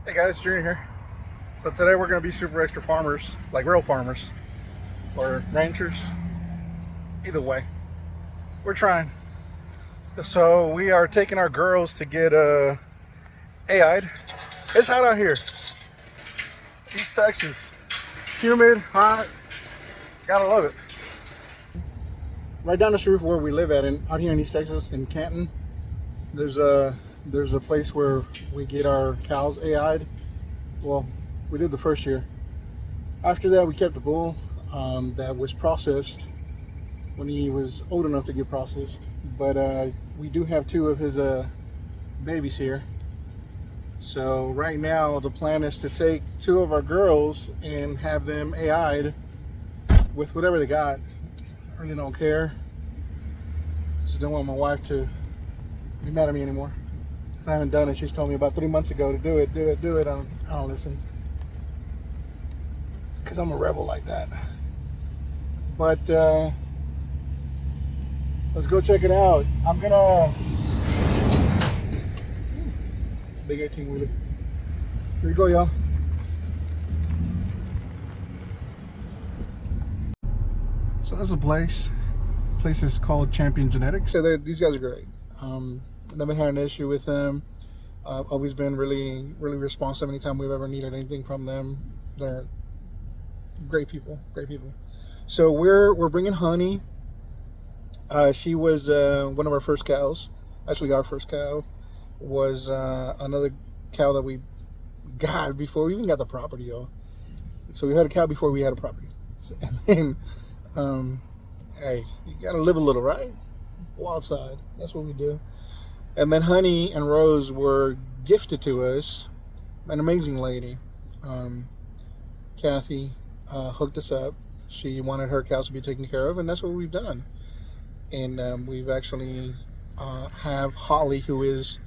Hey guys, Junior here. So today we're going to be super extra farmers, like real farmers or ranchers. Either way, we're trying. So we are taking our girls to get AI'd. It's hot out here. East Texas, humid, hot. Gotta love it. Right down the street from where we live out here in East Texas, in Canton, there's a place where we get our cows AI'd. Well, we did the first year. After that, we kept a bull that was processed when he was old enough to get processed. But we do have two of his babies here. So right now, the plan is to take two of our girls and have them AI'd with whatever they got. I really don't care. Just don't want my wife to be mad at me anymore. Because I haven't done it. She's told me about 3 months ago to do it. I don't listen. Because I'm a rebel like that. But let's go check it out. It's a big 18-wheeler. Here you go, y'all. So this is a place. The place is called Champion Genetics. So these guys are great. Never had an issue with them. Always been really, really responsive anytime we've ever needed anything from them. They're great people. So we're bringing Honey. She was one of our first cows. Actually, our first cow was another cow that we got before we even got the property, y'all. So we had a cow before we had a property. And then, hey, you gotta live a little, right? Go outside. That's what we do. And then Honey and Rose were gifted to us. An amazing lady. Kathy hooked us up. She wanted her cows to be taken care of, and that's what we've done. And we've actually have Holly, who is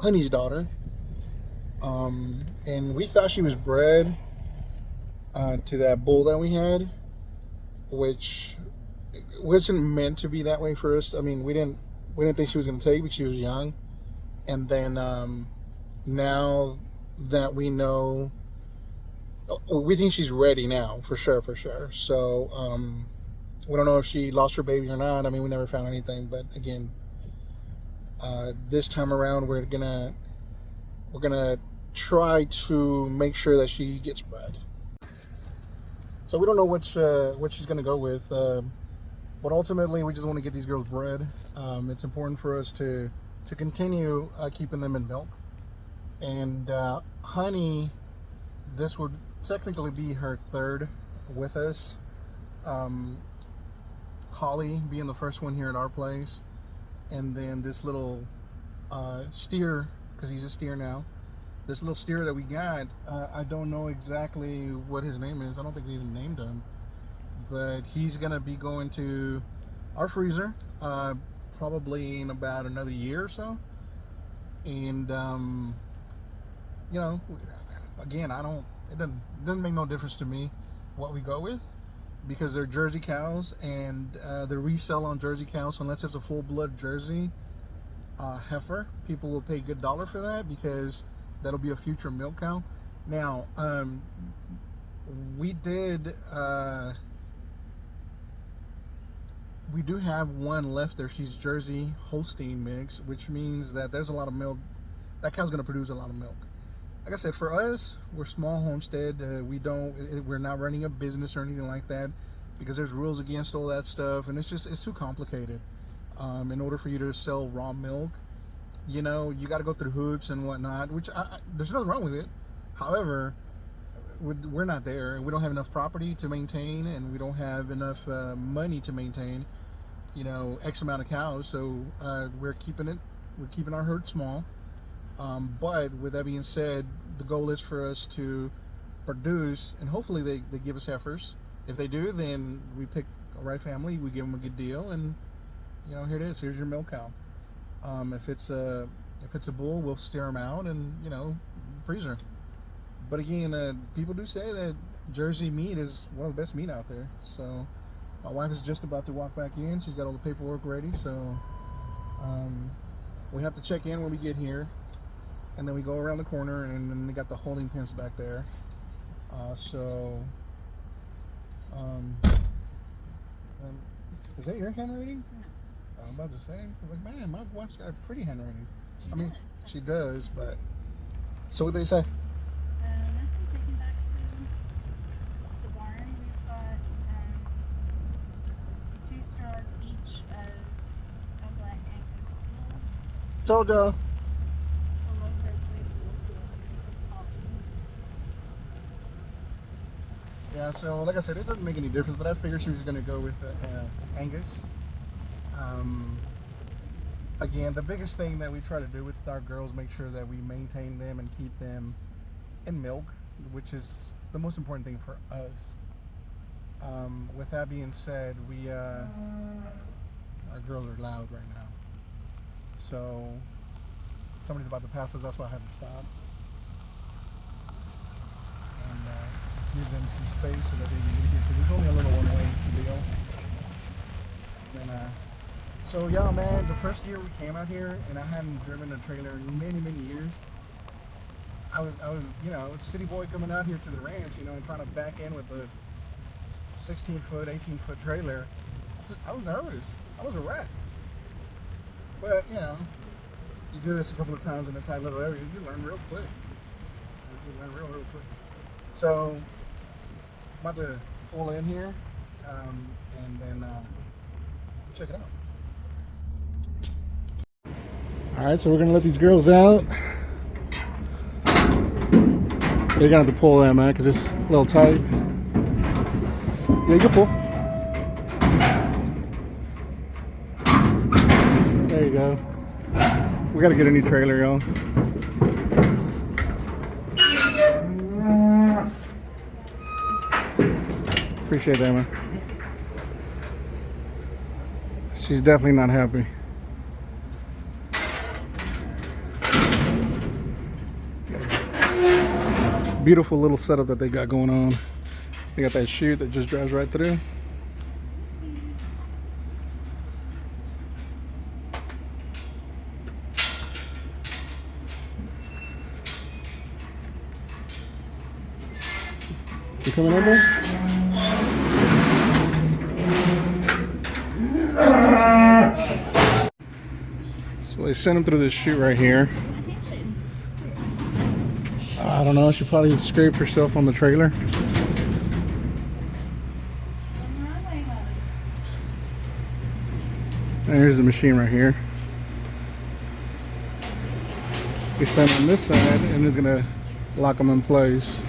Honey's daughter. And we thought she was bred to that bull that we had, which wasn't meant to be that way for us. I mean, we didn't think she was going to take because she was young. And then now that we know, we think she's ready now, for sure. So we don't know if she lost her baby or not. I mean, we never found anything. But again, this time around, we're gonna try to make sure that she gets bred. So we don't know what she's gonna go with. But ultimately, we just want to get these girls bred. It's important for us to continue keeping them in milk. And Honey, this would technically be her third with us. Holly being the first one here at our place. And then this little steer, because he's a steer now. This little steer that we got, I don't know exactly what his name is. I don't think we even named him. But he's going to be going to our freezer probably in about another year or so. And, you know, again, it doesn't make no difference to me what we go with, because they're Jersey cows, and the resale on Jersey cows, unless it's a full-blood Jersey heifer, people will pay a good dollar for that, because that'll be a future milk cow. Now, we do have one left there. She's Jersey Holstein mix, which means that there's a lot of milk. That cow's going to produce a lot of milk. Like I said, for us, we're small homestead. We're not running a business or anything like that, because there's rules against all that stuff, and it's too complicated. In order for you to sell raw milk, you know, you got to go through hoops and whatnot, which there's nothing wrong with it. However, we're not there, and we don't have enough property to maintain, and we don't have enough money to maintain, you know, X amount of cows. So we're keeping our herd small. But with that being said, the goal is for us to produce, and hopefully they give us heifers. If they do, then we pick a right family, we give them a good deal, and you know, here it is. Here's your milk cow. If it's a bull, we'll steer them out and, you know, freezer. But again, people do say that Jersey meat is one of the best meat out there. So my wife is just about to walk back in. She's got all the paperwork ready. So we have to check in when we get here. and then we go around the corner, and then they got the holding pins back there. Is that your handwriting? I'm about to say, I was like, man, my wife's got a pretty handwriting. I mean, she does, but so what they say? Nothing taken back to the barn. We've got 2 straws each of a black Angus wool. Jojo. It's a low growth weight wool, so it's good for pollen. Yeah, so like I said, it doesn't make any difference, but I figured she was going to go with Angus. Again, the biggest thing that we try to do with our girls, make sure that we maintain them and keep them in milk, which is the most important thing for us. With that being said, our girls are loud right now. So somebody's about to pass us, that's why I had to stop. And give them some space so that they can get here, because it's only a little one-way deal. And so yeah, man, the first year we came out here, and I hadn't driven a trailer in many years. I was, you know, city boy coming out here to the ranch, you know, and trying to back in with a 16-foot, 18-foot trailer. I was nervous. I was a wreck. But you know, you do this a couple of times in a tight little area, you learn real quick. You learn real quick. So I'm about to pull in here, and then check it out. All right, so we're gonna let these girls out. You're gonna have to pull in, man, because it's a little tight. Yeah, you can pull. There you go. We gotta get a new trailer, y'all. Appreciate that, man. She's definitely not happy. Beautiful little setup that they got going on. They got that chute that just drives right through. You coming over? So they sent him through this chute right here. I don't know, she probably scraped herself on the trailer. And here's the machine right here. We stand on this side and it's gonna lock them in place.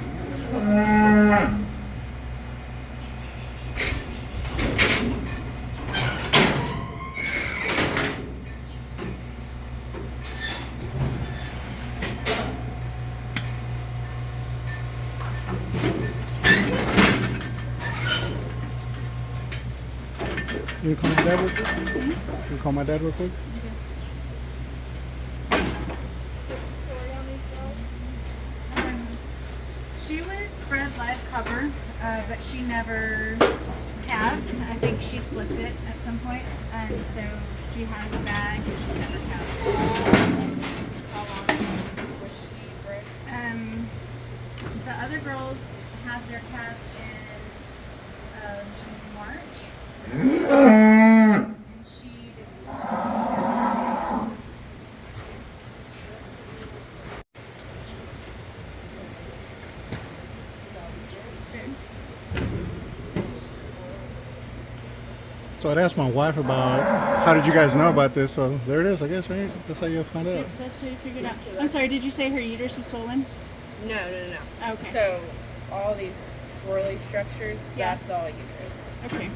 You call my dad real quick? Mm-hmm. You call my dad real quick? Okay. What's the story on these girls? She was bred live cover, but she never calved. I think she slipped it at some point, and so she has a bag and she never calved. How long was she bred? The other girls have their calves in March. And she didn't. So I'd asked my wife about how did you guys know about this, so there it is, I guess, right? That's how you'll find out. That's how you figured out. I'm sorry, did you say her uterus was swollen? No. Okay. So all these swirly structures, Yeah. that's all uterus. Okay.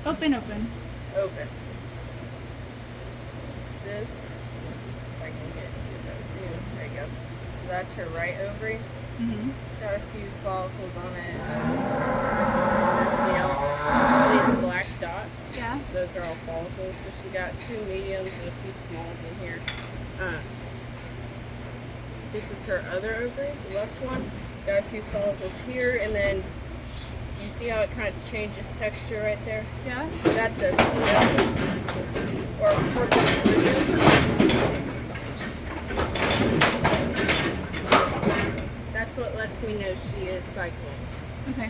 Open. Open. This, if I can get it, there you go. So that's her right ovary. Mm-hmm. It's got a few follicles on it. You see all these black dots? Yeah. Those are all follicles. So she got 2 mediums and a few smalls in here. This is her other ovary, the left one. Got a few follicles here, and then do you see how it kind of changes texture right there? Yeah. That's a CO or corpus luteum. That's what lets me know she is cycling. Okay.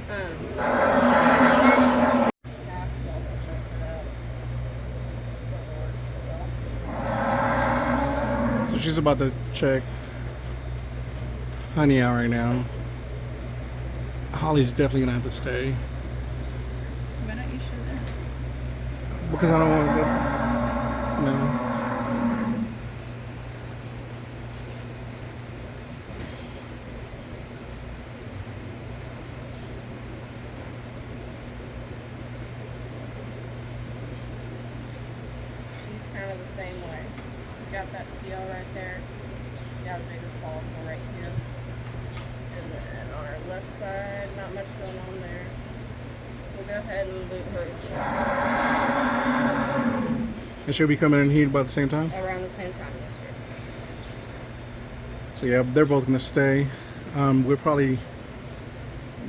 So she's about to check Honey out right now. Holly's definitely gonna have to stay Why don't you show that? because I don't want to. No. She's kind of the same way. She's got that CL right there. Got a bigger follicle right here. And then on her left side, not much going on there. We'll go ahead and loop her And she'll be coming in heat about the same time. around the same time this year. So yeah, they're both gonna stay. We'll probably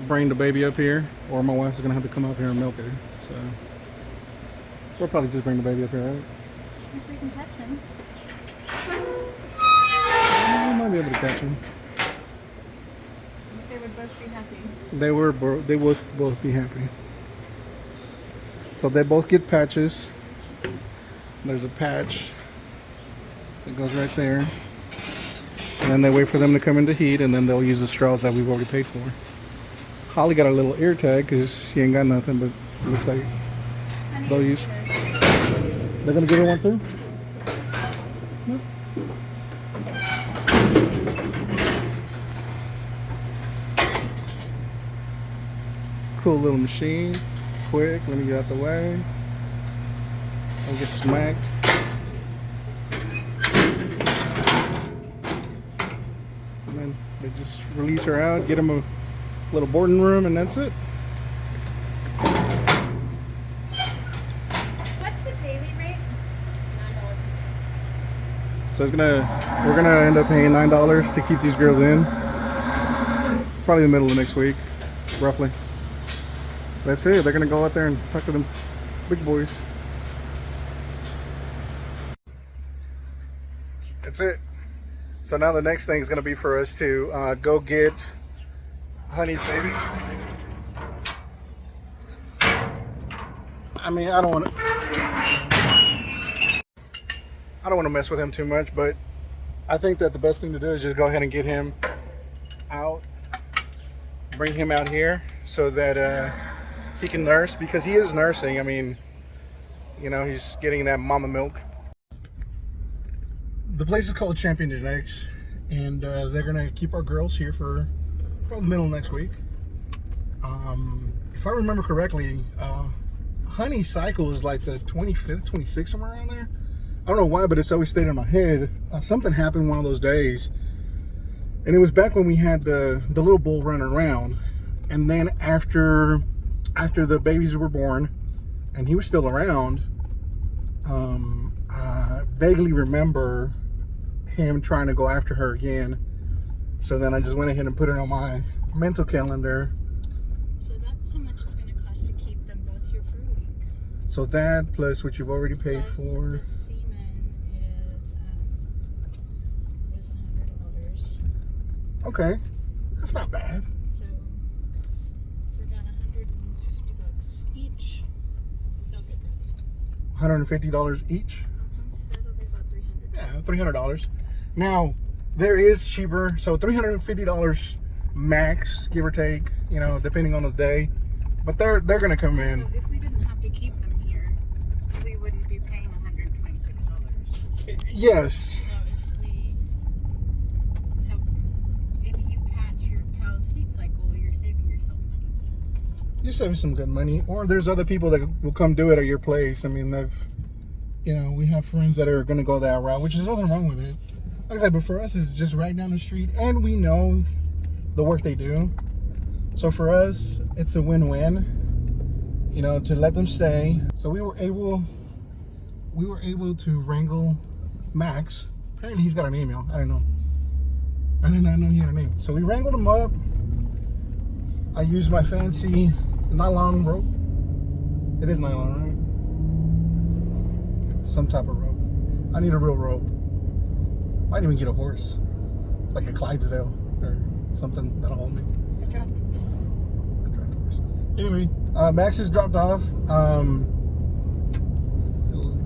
bring the baby up here, or my wife's gonna have to come up here and milk her. So we'll probably just bring the baby up here, right? If we can catch him. I might be able to catch him. They would both be happy. They would both be happy. So they both get patches. There's a patch that goes right there. And then they wait for them to come into heat, and then they'll use the straws that we've already paid for. Holly got a little ear tag because she ain't got nothing, but it looks like they'll use. They're gonna give her one too? Cool little machine. Quick, let me get out the way. Don't get smacked. And then they just release her out, get them a little boarding room, and that's it. What's the daily rate? So we're gonna end up paying $9 to keep these girls in. Probably the middle of next week, roughly. That's it. They're gonna go out there and talk to them big boys. That's it. So now the next thing is gonna be for us to go get Honey's baby. I mean, I don't want to mess with him too much, but I think that the best thing to do is just go ahead and get him out, bring him out here so that he can nurse, because he is nursing. I mean, you know, he's getting that mama milk. The place is called Champion Genetics, and they're gonna keep our girls here for probably the middle of next week. If I remember correctly, Honey cycle is like the 25th, 26th, somewhere around there. I don't know why, but it's always stayed in my head. Something happened one of those days, and it was back when we had the little bull running around. And then after the babies were born, and he was still around, I vaguely remember him trying to go after her again. So then I just went ahead and put it on my mental calendar. So that's how much it's going to cost to keep them both here for a week. So that plus what you've already paid Plus for. the semen is $100. Okay, that's not bad. So for about $150 each, they'll get to $150 each. that'll be about $300. Yeah, $300. Now there is cheaper, so $350 max, give or take. You know, depending on the day. But they're gonna come in. So if we didn't have to keep them here, we wouldn't be paying $126. Yes. So if you catch your cow's heat cycle, you're saving yourself money. You're saving some good money. Or there's other people that will come do it at your place. I mean, we have friends that are gonna go that route, which is nothing wrong with it. Like I said, but for us, it's just right down the street, and we know the work they do. So for us, it's a win-win, you know, to let them stay. So we were able to wrangle Max. Apparently he's got an email. I don't know. I did not know he had a name. So we wrangled him up. I used my fancy nylon rope. It is nylon, right? It's some type of rope. I need a real rope. Might even get a horse. like a Clydesdale or something that'll hold me. I dropped this. A draft horse. Anyway, Max is dropped off.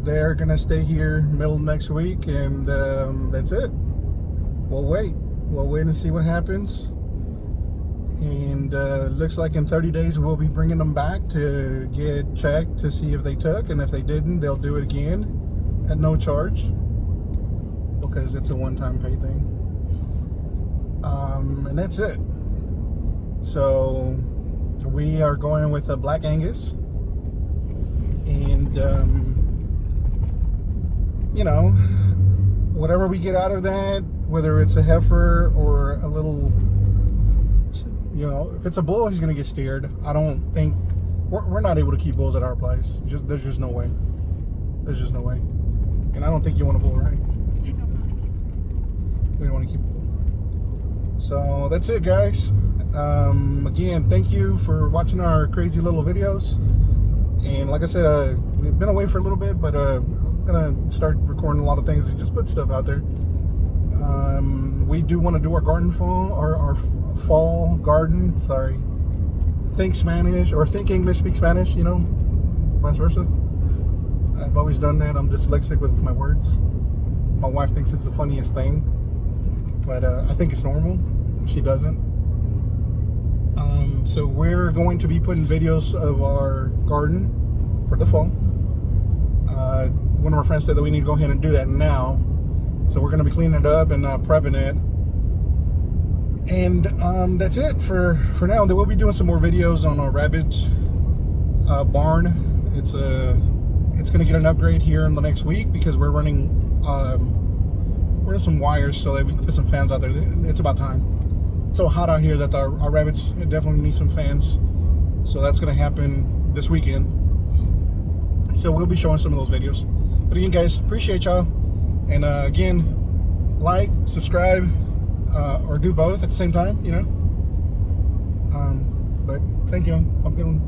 They're gonna stay here middle of next week, and that's it. We'll wait. We'll wait and see what happens. And looks like in 30 days we'll be bringing them back to get checked to see if they took, and if they didn't, they'll do it again at no charge because it's a one-time pay thing. And that's it. So we are going with a Black Angus, and you know, whatever we get out of that, whether it's a heifer or a little, you know, if it's a bull, he's gonna get steered. I don't think we're not able to keep bulls at our place. There's just no way. There's just no way. And I don't think you want a bull, right? I don't know. We don't want to keep a bull. So that's it, guys. Again, thank you for watching our crazy little videos. And like I said, we've been away for a little bit, but I'm gonna start recording a lot of things and just put stuff out there. We do want to do our garden fall, or our fall garden. Sorry, think Spanish or think English, speak Spanish. You know, vice versa. I've always done that. I'm dyslexic with my words. My wife thinks it's the funniest thing, but I think it's normal. She doesn't. So we're going to be putting videos of our garden for the fall. One of our friends said that we need to go ahead and do that now. So we're going to be cleaning it up and prepping it. And that's it for now. They will be doing some more videos on our rabbit barn. It's going to get an upgrade here in the next week because we're running some wires so that we can put some fans out there. It's about time. It's so hot out here that our rabbits definitely need some fans. So that's going to happen this weekend. So we'll be showing some of those videos. But again, guys, appreciate y'all. And again, like, subscribe, or do both at the same time, you know. But thank you. I'm going to